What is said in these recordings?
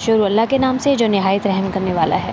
شروع اللہ کے نام سے جو نہایت رحم کرنے والا ہے۔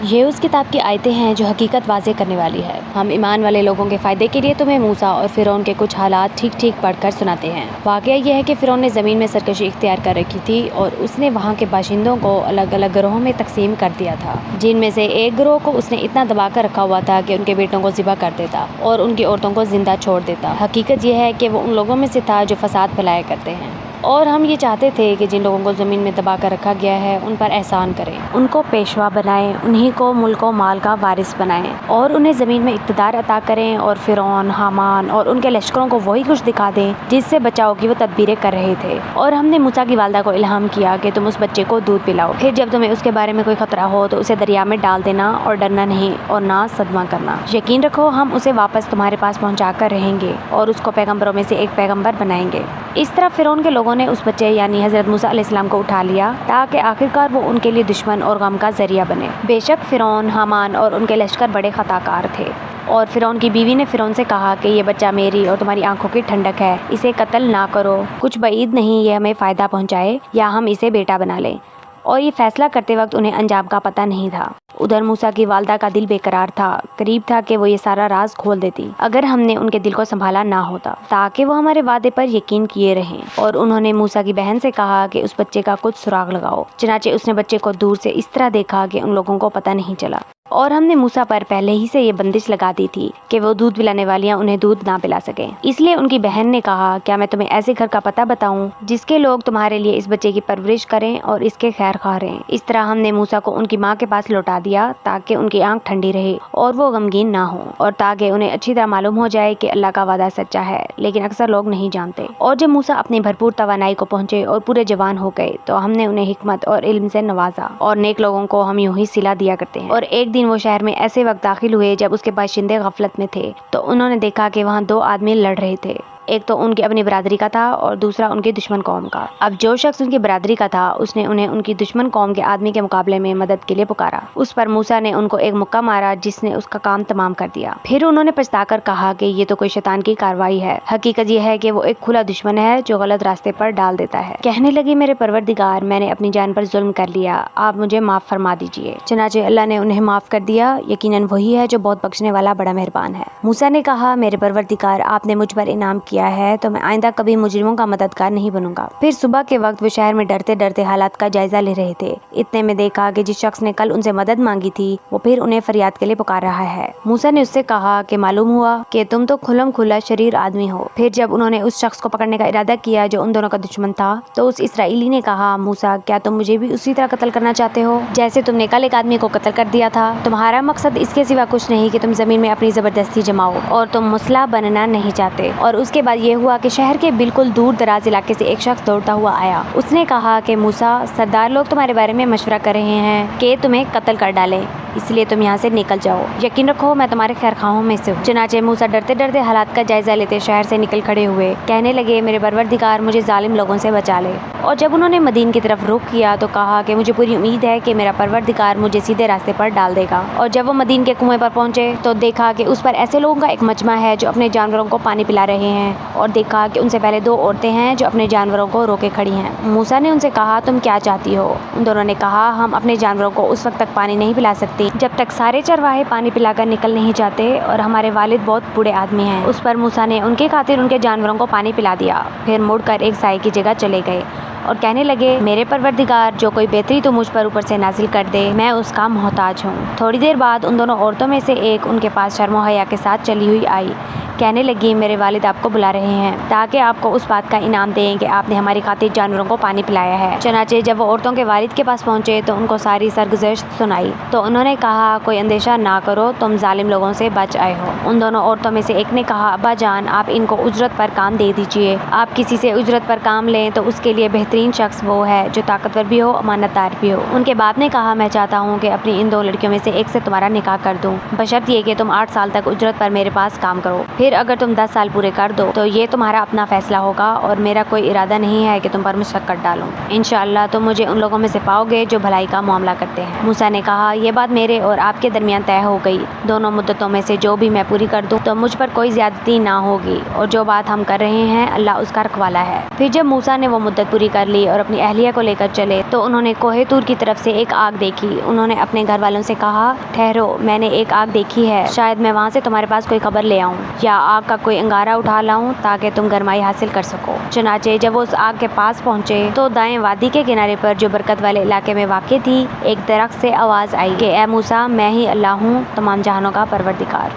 یہ اس کتاب کی آیتیں ہیں جو حقیقت واضح کرنے والی ہے۔ ہم ایمان والے لوگوں کے فائدے کے لیے تمہیں موسیٰ اور فرعون کے کچھ حالات ٹھیک ٹھیک پڑھ کر سناتے ہیں۔ واقعہ یہ ہے کہ فرعون نے زمین میں سرکشی اختیار کر رکھی تھی اور اس نے وہاں کے باشندوں کو الگ الگ گروہوں میں تقسیم کر دیا تھا، جن میں سے ایک گروہ کو اس نے اتنا دبا کر رکھا ہوا تھا کہ ان کے بیٹوں کو ذبح کر دیتا اور ان کی عورتوں کو زندہ چھوڑ دیتا۔ حقیقت یہ ہے کہ وہ ان لوگوں میں سے تھا جو فساد پھیلایا کرتے ہیں، اور ہم یہ چاہتے تھے کہ جن لوگوں کو زمین میں دبا کر رکھا گیا ہے ان پر احسان کریں، ان کو پیشوا بنائیں، انہی کو ملک و مال کا وارث بنائیں اور انہیں زمین میں اقتدار عطا کریں، اور فرعون، حامان اور ان کے لشکروں کو وہی کچھ دکھا دیں جس سے بچاؤ کی وہ تدبیریں کر رہے تھے۔ اور ہم نے موسیٰ کی والدہ کو الہام کیا کہ تم اس بچے کو دودھ پلاؤ، پھر جب تمہیں اس کے بارے میں کوئی خطرہ ہو تو اسے دریا میں ڈال دینا اور ڈرنا نہیں اور نہ صدمہ کرنا۔ یقین رکھو ہم اسے واپس تمہارے پاس پہنچا کر رہیں گے اور اس کو پیغمبروں میں سے ایک پیغمبر بنائیں گے۔ اس طرح فرعون کے لوگوں نے اس بچے یعنی حضرت موسیٰ علیہ السلام کو اٹھا لیا تاکہ آخرکار وہ ان کے لیے دشمن اور غم کا ذریعہ بنے۔ بے شک فرعون، حامان اور ان کے لشکر بڑے خطا کار تھے، اور فرعون کی بیوی نے فرعون سے کہا کہ یہ بچہ میری اور تمہاری آنکھوں کی ٹھنڈک ہے، اسے قتل نہ کرو، کچھ بعید نہیں یہ ہمیں فائدہ پہنچائے یا ہم اسے بیٹا بنا لیں۔ اور یہ فیصلہ کرتے وقت انہیں انجام کا پتہ نہیں تھا۔ ادھر موسیٰ کی والدہ کا دل بے قرار تھا، قریب تھا کہ وہ یہ سارا راز کھول دیتی اگر ہم نے ان کے دل کو سنبھالا نہ ہوتا تاکہ وہ ہمارے وعدے پر یقین کیے رہیں۔ اور انہوں نے موسیٰ کی بہن سے کہا کہ اس بچے کا کچھ سراغ لگاؤ، چنانچہ اس نے بچے کو دور سے اس طرح دیکھا کہ ان لوگوں کو پتہ نہیں چلا۔ اور ہم نے موسیٰ پر پہلے ہی سے یہ بندش لگا دی تھی کہ وہ دودھ پلانے والیاں انہیں دودھ نہ پلا سکیں، اس لیے ان کی بہن نے کہا کیا میں تمہیں ایسے گھر کا پتہ بتاؤں جس کے لوگ تمہارے لیے اس بچے کی پرورش کریں اور اس کے خیر خواہ رہیں۔ اس طرح ہم نے موسیٰ کو ان کی ماں کے پاس لوٹا دیا تاکہ ان کی آنکھ ٹھنڈی رہے اور وہ غمگین نہ ہوں، اور تاکہ انہیں اچھی طرح معلوم ہو جائے کہ اللہ کا وعدہ سچا ہے، لیکن اکثر لوگ نہیں جانتے۔ اور جب موسیٰ اپنی بھرپور توانائی کو پہنچے اور پورے جوان ہو گئے تو ہم نے انہیں حکمت اور علم سے نوازا، اور نیک لوگوں کو ہم یوں ہی صلہ دیا کرتے ہیں۔ اور ایک دن وہ شہر میں ایسے وقت داخل ہوئے جب اس کے باشندے غفلت میں تھے، تو انہوں نے دیکھا کہ وہاں دو آدمی لڑ رہے تھے، ایک تو ان کی اپنی برادری کا تھا اور دوسرا ان کی دشمن قوم کا۔ اب جو شخص ان کی برادری کا تھا اس نے انہیں ان کی دشمن قوم کے آدمی کے مقابلے میں مدد کے لیے پکارا۔ اس پر موسیٰ نے ان کو ایک مکہ مارا جس نے اس کا کام تمام کر دیا۔ پھر انہوں نے پچھتا کر کہا کہ یہ تو کوئی شیطان کی کارروائی ہے، حقیقت یہ ہے کہ وہ ایک کھلا دشمن ہے جو غلط راستے پر ڈال دیتا ہے۔ کہنے لگے میرے پروردگار، میں نے اپنی جان پر ظلم کر لیا، آپ مجھے معاف فرما دیجیے۔ چنانچہ اللہ نے انہیں معاف کر دیا، یقیناً وہی ہے جو بہت بخشنے والا بڑا مہربان ہے۔ موسیٰ نے کہا میرے پروردگار، آپ نے مجھ پر انعام کیا ہے تو میں آئندہ کبھی مجرموں کا مددگار نہیں بنوں گا۔ پھر صبح کے وقت وہ شہر میں ڈرتے ڈرتے حالات کا جائزہ لے رہے تھے، اتنے میں دیکھا کہ جس شخص نے کل ان سے مدد مانگی تھی وہ پھر انہیں فریاد کے لیے پکار رہا ہے۔ موسیٰ نے اس سے کہا کہ معلوم ہوا کہ تم تو کھلم کھلا شریر آدمی ہو۔ پھر جب انہوں نے اس شخص کو پکڑنے کا ارادہ کیا جو ان دونوں کا دشمن تھا تو اس اسرائیلی نے کہا موسیٰ، کیا تم مجھے بھی اسی طرح قتل کرنا چاہتے ہو جیسے تم نے کل ایک آدمی کو قتل کر دیا تھا؟ تمہارا مقصد اس کے سوا کچھ نہیں کہ تم زمین میں اپنی زبردستی جماؤ اور تم مسلح بننا نہیں چاہتے۔ اور اس کے بعد یہ ہوا کہ شہر کے بالکل دور دراز علاقے سے ایک شخص دوڑتا ہوا آیا۔ اس نے کہا کہ موسیٰ، سردار لوگ تمہارے بارے میں مشورہ کر رہے ہیں کہ تمہیں قتل کر ڈالیں، اس لیے تم یہاں سے نکل جاؤ، یقین رکھو میں تمہارے خیر خواہوں میں سے ہوں۔ چنانچہ موسیٰ ڈرتے ڈرتے حالات کا جائزہ لیتے شہر سے نکل کھڑے ہوئے، کہنے لگے میرے پروردگار، مجھے ظالم لوگوں سے بچا لے۔ اور جب انہوں نے مدین کی طرف رخ کیا تو کہا کہ مجھے پوری امید ہے کہ میرا پروردگار مجھے سیدھے راستے پر ڈال دے گا۔ اور جب وہ مدین کے کنویں پر پہنچے تو دیکھا کہ اس پر ایسے لوگوں کا ایک مجمع ہے جو اپنے جانوروں کو پانی پلا رہے ہیں، اور دیکھا کہ ان سے پہلے دو عورتیں ہیں جو اپنے جانوروں کو روکے کھڑی ہیں۔ موسیٰ نے ان سے کہا تم کیا چاہتی ہو؟ ان دونوں نے کہا ہم اپنے جانوروں کو اس وقت تک پانی نہیں پلا سکتی جب تک سارے چرواہے پانی پلا کر نکل نہیں جاتے، اور ہمارے والد بہت بوڑھے آدمی ہیں۔ اس پر موسیٰ نے ان کی خاطر ان کے جانوروں کو پانی پلا دیا، پھر مڑ کر ایک سائے کی جگہ چلے گئے اور کہنے لگے میرے پروردگار، جو کوئی بہتری تو مجھ پر اوپر سے نازل کر دے، میں اس کا محتاج ہوں۔ تھوڑی دیر بعد ان دونوں عورتوں میں سے ایک ان کے پاس شرم و حیا کے ساتھ چلی ہوئی آئی، کہنے لگی میرے والد آپ کو بلا رہے ہیں تاکہ آپ کو اس بات کا انعام دیں کہ آپ نے ہماری خاطر جانوروں کو پانی پلایا ہے۔ چنانچہ جب وہ عورتوں کے والد کے پاس پہنچے تو ان کو ساری سرگزشت سنائی، تو انہوں نے کہا کوئی اندیشہ نہ کرو، تم ظالم لوگوں سے بچ آئے ہو۔ ان دونوں عورتوں میں سے ایک نے کہا ابا جان، آپ ان کو اجرت پر کام دے دیجیے، آپ کسی سے اجرت پر کام لیں تو اس کے لیے بہتری بہترین شخص وہ ہے جو طاقتور بھی ہو، امانت دار بھی ہو۔ ان کے باپ نے کہا میں چاہتا ہوں کہ اپنی ان 2 لڑکیوں میں سے ایک سے تمہارا نکاح کر دوں، بشرط یہ کہ تم 8 سال تک اجرت پر میرے پاس کام کرو، پھر اگر تم 10 سال پورے کر دو تو یہ تمہارا اپنا فیصلہ ہوگا اور میرا کوئی ارادہ نہیں ہے کہ تم پر مشقت ڈالوں۔ انشاءاللہ تم مجھے ان لوگوں میں سے پاؤ گے جو بھلائی کا معاملہ کرتے ہیں۔ موسیٰ نے کہا یہ بات میرے اور آپ کے درمیان طے ہو گئی، دونوں مدتوں میں سے جو بھی میں پوری کر دوں تو مجھ پر کوئی زیادتی نہ ہوگی، اور جو بات ہم کر رہے ہیں اللہ اس کا رکھوالا ہے۔ پھر جب موسیٰ نے وہ مدت پوری کر لی اور اپنی اہلیہ کو لے کر چلے تو انہوں نے کوہ طور کی طرف سے ایک آگ دیکھی۔ انہوں نے اپنے گھر والوں سے کہا ٹھہرو، میں نے ایک آگ دیکھی ہے، شاید میں وہاں سے تمہارے پاس کوئی خبر لے آؤں یا آگ کا کوئی انگارہ اٹھا لاؤں تاکہ تم گرمائی حاصل کر سکو۔ چنانچہ جب وہ اس آگ کے پاس پہنچے تو دائیں وادی کے کنارے پر جو برکت والے علاقے میں واقع تھی ایک درخت سے آواز آئی کہ اے موسیٰ، میں ہی اللہ ہوں، تمام جہانوں کا پروردگار۔